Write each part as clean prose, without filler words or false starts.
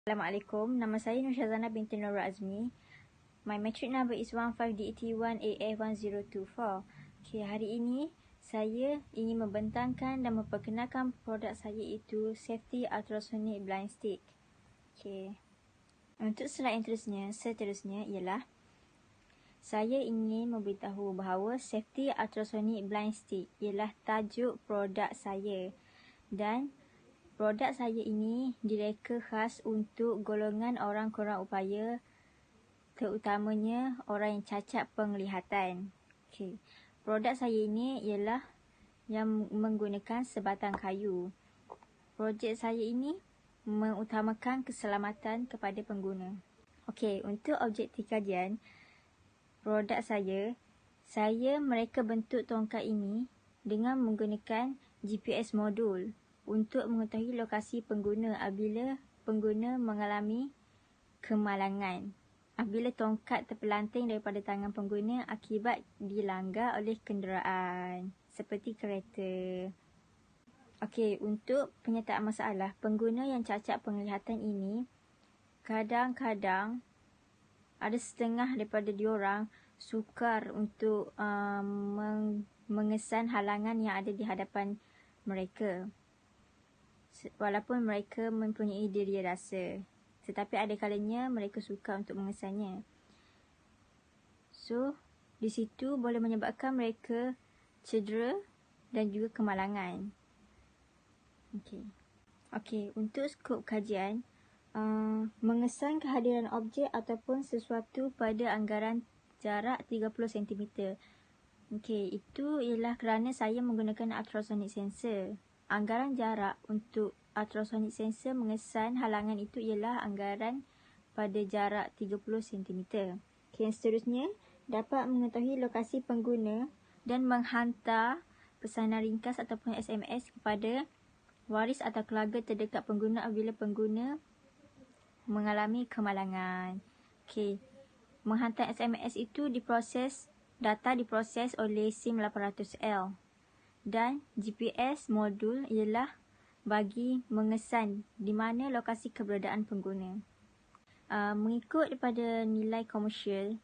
Assalamualaikum, nama saya Nur Syazana binti Nur Azmi. My matric number is 15DET1AA1024. Okay, hari ini saya ingin membentangkan dan memperkenalkan produk saya iaitu Safety Ultrasonic Blind Stick. Okay. Untuk slide yang seterusnya ialah saya ingin memberitahu bahawa Safety Ultrasonic Blind Stick ialah tajuk produk saya, dan produk saya ini direka khas untuk golongan orang kurang upaya, terutamanya orang yang cacat penglihatan. Okay. Produk saya ini ialah yang menggunakan sebatang kayu. Projek saya ini mengutamakan keselamatan kepada pengguna. Okey, untuk objektif kajian produk saya mereka bentuk tongkat ini dengan menggunakan GPS modul untuk mengetahui lokasi pengguna apabila pengguna mengalami kemalangan. Apabila tongkat terpelanting daripada tangan pengguna akibat dilanggar oleh kenderaan seperti kereta. Okey, untuk penyertaan masalah, pengguna yang cacat penglihatan ini kadang-kadang ada setengah daripada diorang sukar untuk mengesan halangan yang ada di hadapan mereka. Walaupun mereka mempunyai diri rasa, tetapi ada kalanya mereka sukar untuk mengesannya. So, di situ boleh menyebabkan mereka cedera dan juga kemalangan. Okey, untuk skop kajian, mengesan kehadiran objek ataupun sesuatu pada anggaran jarak 30 cm. Okey, itu ialah kerana saya menggunakan ultrasonic sensor. Anggaran jarak untuk ultrasonic sensor mengesan halangan itu ialah anggaran pada jarak 30 cm. Okay, yang seterusnya, dapat mengetahui lokasi pengguna dan menghantar pesanan ringkas ataupun SMS kepada waris atau keluarga terdekat pengguna apabila pengguna mengalami kemalangan. Okay. Menghantar SMS itu data diproses oleh SIM 800L. Dan GPS modul ialah bagi mengesan di mana lokasi keberadaan pengguna. Mengikut daripada nilai komersial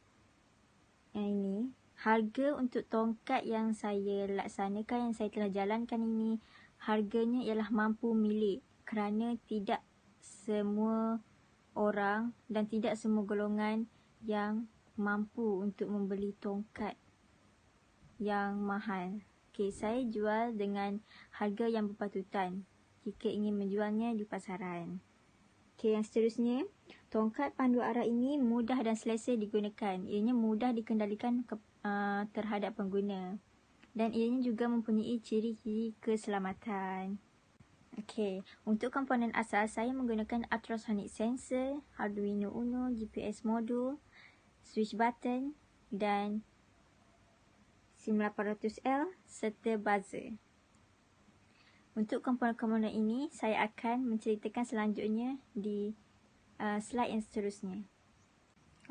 yang ini, harga untuk tongkat yang saya laksanakan, yang saya telah jalankan ini, harganya ialah mampu milik, kerana tidak semua orang dan tidak semua golongan yang mampu untuk membeli tongkat yang mahal. Okay, saya jual dengan harga yang berpatutan jika ingin menjualnya di pasaran. Okay, yang seterusnya, tongkat pandu arah ini mudah dan selesa digunakan. Ianya mudah dikendalikan terhadap pengguna. Dan ianya juga mempunyai ciri-ciri keselamatan. Okay, untuk komponen asal saya menggunakan ultrasonic sensor, Arduino Uno, GPS modul, switch button dan SIM 800L serta buzzer. Untuk komponen-komponen ini, saya akan menceritakan selanjutnya di slide yang seterusnya.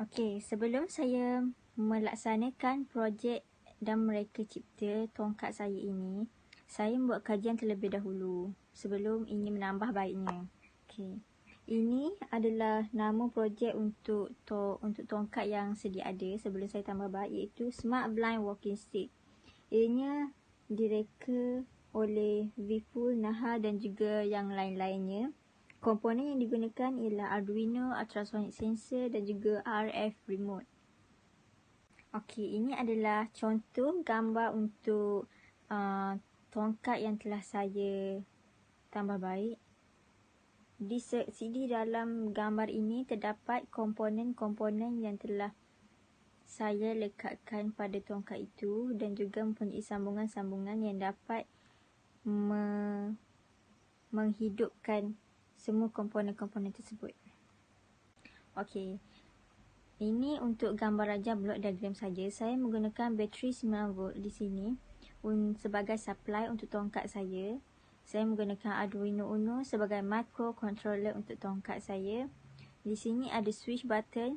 Okey, sebelum saya melaksanakan projek dan mereka cipta tongkat saya ini, saya membuat kajian terlebih dahulu sebelum ingin menambah baiknya. Okey. Ini adalah nama projek untuk tongkat yang sedia ada sebelum saya tambah baik, iaitu Smart Blind Walking Stick. Ianya direka oleh Viful, Naha dan juga yang lain-lainnya. Komponen yang digunakan ialah Arduino, ultrasonic sensor dan juga RF remote. Okey, ini adalah contoh gambar untuk tongkat yang telah saya tambah baik. Di dalam gambar ini terdapat komponen-komponen yang telah saya lekatkan pada tongkat itu dan juga mempunyai sambungan-sambungan yang dapat menghidupkan semua komponen-komponen tersebut. Okey. Ini untuk gambar raja blok diagram saja. Saya menggunakan bateri 9V di sini sebagai supply untuk tongkat saya. Saya menggunakan Arduino Uno sebagai microcontroller untuk tongkat saya. Di sini ada switch button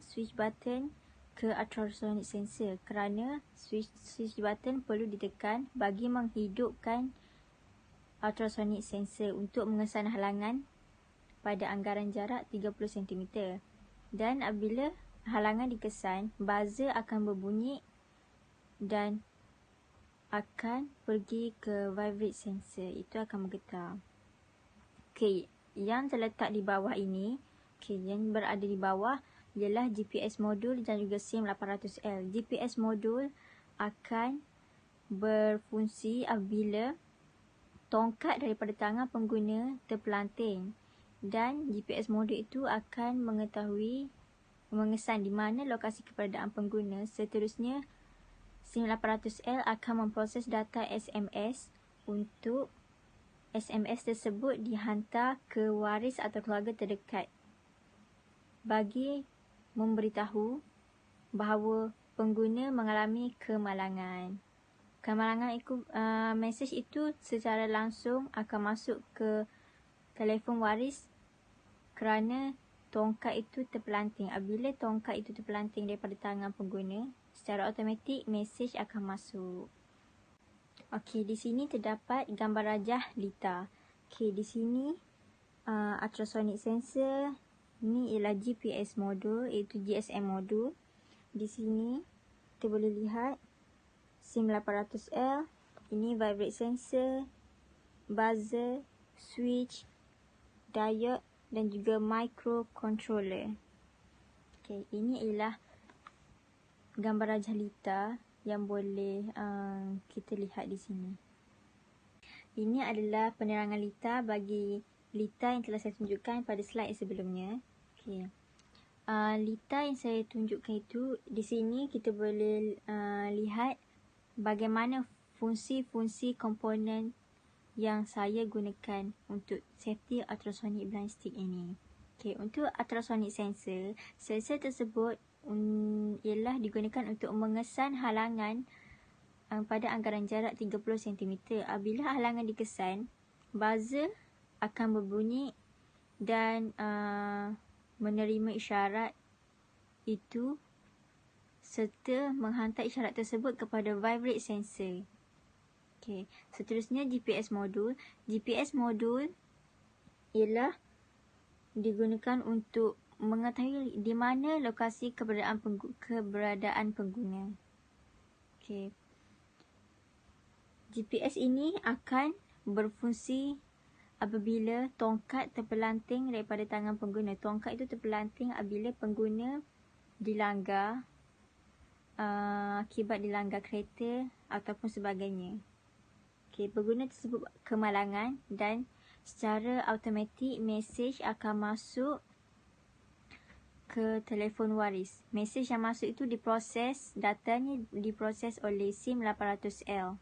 ke ultrasonic sensor kerana switch button perlu ditekan bagi menghidupkan ultrasonic sensor untuk mengesan halangan pada anggaran jarak 30 cm. Dan apabila halangan dikesan, buzzer akan berbunyi dan akan pergi ke vibrate sensor. Itu akan bergetar. Okey, yang terletak di bawah ini, yang berada di bawah ialah GPS modul dan juga SIM 800L. GPS modul akan berfungsi apabila tongkat daripada tangan pengguna terpelanting, dan GPS modul itu akan mengesan di mana lokasi keberadaan pengguna. Seterusnya, SIM 800L akan memproses data SMS untuk SMS tersebut dihantar ke waris atau keluarga terdekat bagi memberitahu bahawa pengguna mengalami kemalangan. Kemalangan itu, mesej itu secara langsung akan masuk ke telefon waris kerana tongkat itu terpelanting. Apabila tongkat itu terpelanting daripada tangan pengguna, secara automatik mesej akan masuk. Okey, di sini terdapat gambar rajah LITA. Okey, di sini ultrasonic sensor. Ini ialah GPS modul, iaitu GSM modul. Di sini kita boleh lihat SIM 800L. Ini vibrate sensor, buzzer, switch, diode dan juga microcontroller. Okey, ini ialah gambar rajah LITA yang boleh kita lihat di sini. Ini adalah penerangan LITA bagi LITA yang telah saya tunjukkan pada slide sebelumnya. Okey. LITA yang saya tunjukkan itu, di sini kita boleh lihat bagaimana fungsi-fungsi komponen yang saya gunakan untuk safety ultrasonic blind stick ini. Okey, untuk ultrasonic sensor tersebut ialah digunakan untuk mengesan halangan pada anggaran jarak 30 cm. Apabila halangan dikesan, buzzer akan berbunyi dan menerima isyarat itu serta menghantar isyarat tersebut kepada vibrate sensor. Okey, seterusnya GPS modul. GPS modul ialah digunakan untuk mengetahui di mana lokasi keberadaan pengguna. Okey. GPS ini akan berfungsi apabila tongkat terpelanting daripada tangan pengguna. Tongkat itu terpelanting apabila pengguna dilanggar akibat dilanggar kereta ataupun sebagainya. Okey, pengguna tersebut kemalangan dan secara automatik mesej akan masuk ke telefon waris. Mesej yang masuk itu diproses, datanya diproses oleh SIM 800L.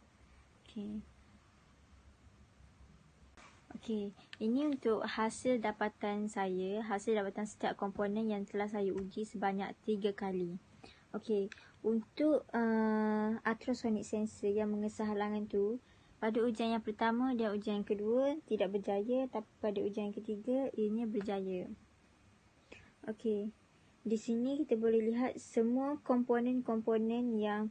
Okey, ini untuk hasil dapatan saya, hasil dapatan setiap komponen yang telah saya uji sebanyak 3 kali. Okey, untuk ultrasonic sensor yang mengesah halangan tu, pada ujian yang pertama dan ujian yang kedua tidak berjaya, tapi pada ujian yang ketiga ianya berjaya. Okey, di sini kita boleh lihat semua komponen-komponen yang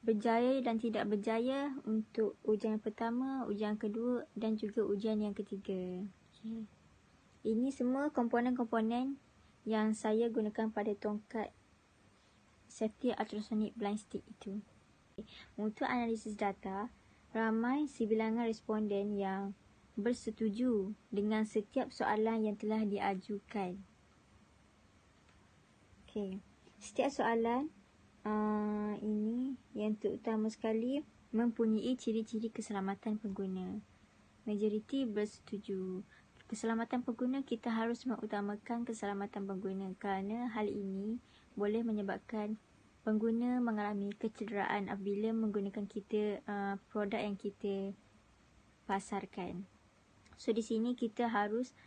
berjaya dan tidak berjaya untuk ujian yang pertama, ujian yang kedua dan juga ujian yang ketiga. Okay. Ini semua komponen-komponen yang saya gunakan pada tongkat safety ultrasonic blind stick itu. Okay. Untuk analisis data, ramai sebilangan responden yang bersetuju dengan setiap soalan yang telah diajukan. Okay. Setiap soalan ini yang terutama sekali mempunyai ciri-ciri keselamatan pengguna. Majoriti bersetuju. Keselamatan pengguna, kita harus mengutamakan keselamatan pengguna kerana hal ini boleh menyebabkan pengguna mengalami kecederaan apabila menggunakan produk yang kita pasarkan. So di sini kita harus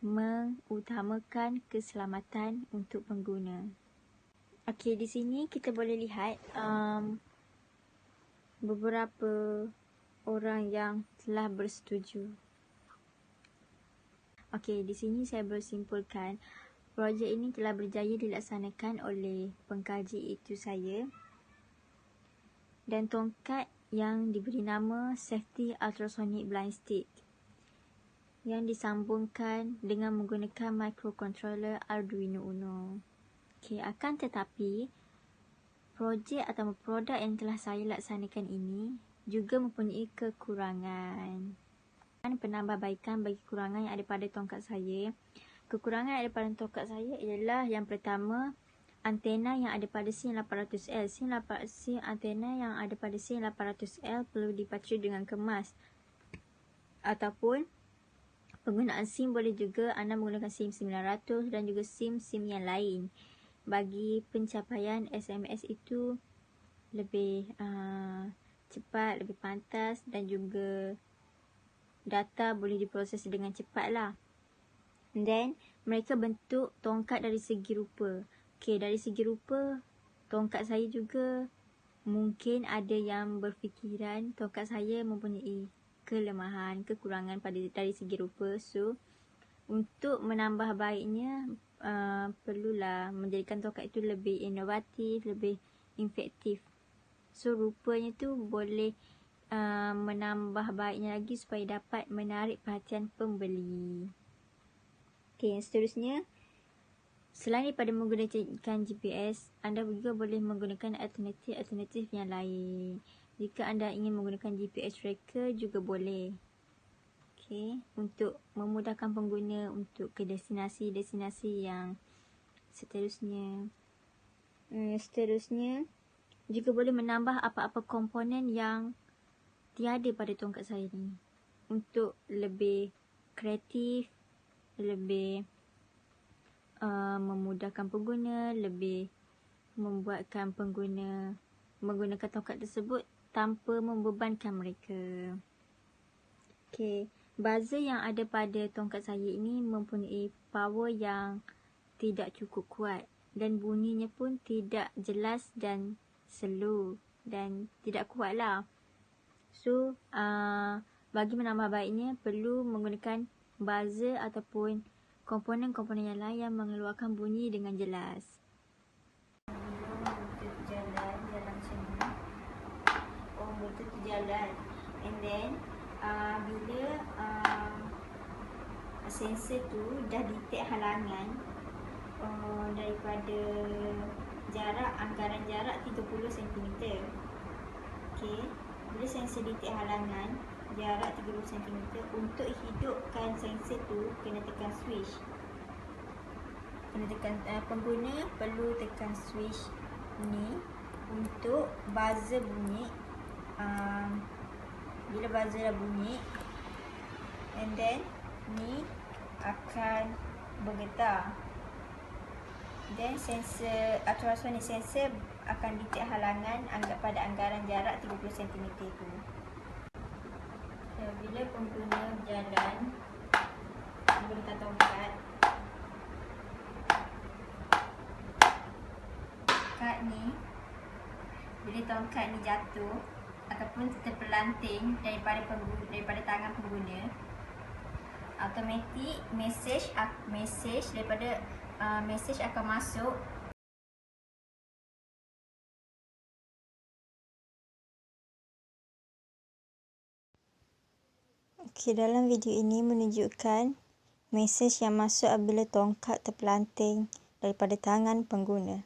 mengutamakan keselamatan untuk pengguna. Okey, di sini kita boleh lihat beberapa orang yang telah bersetuju. Okey, di sini saya bersimpulkan projek ini telah berjaya dilaksanakan oleh pengkaji iaitu saya, dan tongkat yang diberi nama Safety Ultrasonic Blind Stick. yang disambungkan dengan menggunakan microcontroller Arduino Uno. Okey, akan tetapi projek atau produk yang telah saya laksanakan ini juga mempunyai kekurangan. Penambahbaikan bagi kekurangan yang ada pada tongkat saya. Kekurangan yang ada pada tongkat saya ialah yang pertama, antena yang ada pada SIM 800L. Antena yang ada pada SIM 800L perlu dipacu dengan kemas. Ataupun penggunaan SIM boleh juga anda menggunakan SIM 900 dan juga SIM yang lain. Bagi pencapaian SMS itu lebih cepat, lebih pantas dan juga data boleh diproses dengan cepat lah. And then mereka bentuk tongkat dari segi rupa. Okay, dari segi rupa tongkat saya juga mungkin ada yang berfikiran tongkat saya mempunyai kelemahan, kekurangan dari segi rupa. So untuk menambah baiknya perlulah menjadikan tongkat itu lebih inovatif, lebih efektif. So rupanya tu boleh menambah baiknya lagi supaya dapat menarik perhatian pembeli. Okay, seterusnya, selain daripada menggunakan GPS, anda juga boleh menggunakan alternatif yang lain. Jika anda ingin menggunakan GPS tracker juga boleh. Okay, untuk memudahkan pengguna untuk ke destinasi-destinasi yang seterusnya. Seterusnya, juga boleh menambah apa-apa komponen yang tiada pada tongkat saya ni. Untuk lebih kreatif, lebih memudahkan pengguna, lebih membuatkan pengguna menggunakan tongkat tersebut tanpa membebankan mereka. Okay, buzzer yang ada pada tongkat saya ini mempunyai power yang tidak cukup kuat dan bunyinya pun tidak jelas dan slow dan tidak kuat lah. So, bagi menambah baiknya perlu menggunakan buzzer ataupun komponen-komponen yang lain yang mengeluarkan bunyi dengan jelas. Jalan macam ni. Motor tu jalan. And then, bila sensor tu dah detect halangan daripada anggaran jarak 30 cm. Okay. Bila sensor detect halangan jarak 30 cm, untuk hidupkan sensor tu kena tekan switch. Pengguna perlu tekan switch ni untuk buzzer bunyi. Bila buzzer dah bunyi, and then ni akan bergetar. Dan sensor akan detect halangan pada anggaran jarak 30 cm tu. Bila pengguna berjalan menggunakan tongkat, bila tongkat ni jatuh ataupun terpelanting daripada tangan pengguna, automatik mesej akan masuk. Okey, dalam video ini menunjukkan mesej yang masuk apabila tongkat terpelanting daripada tangan pengguna.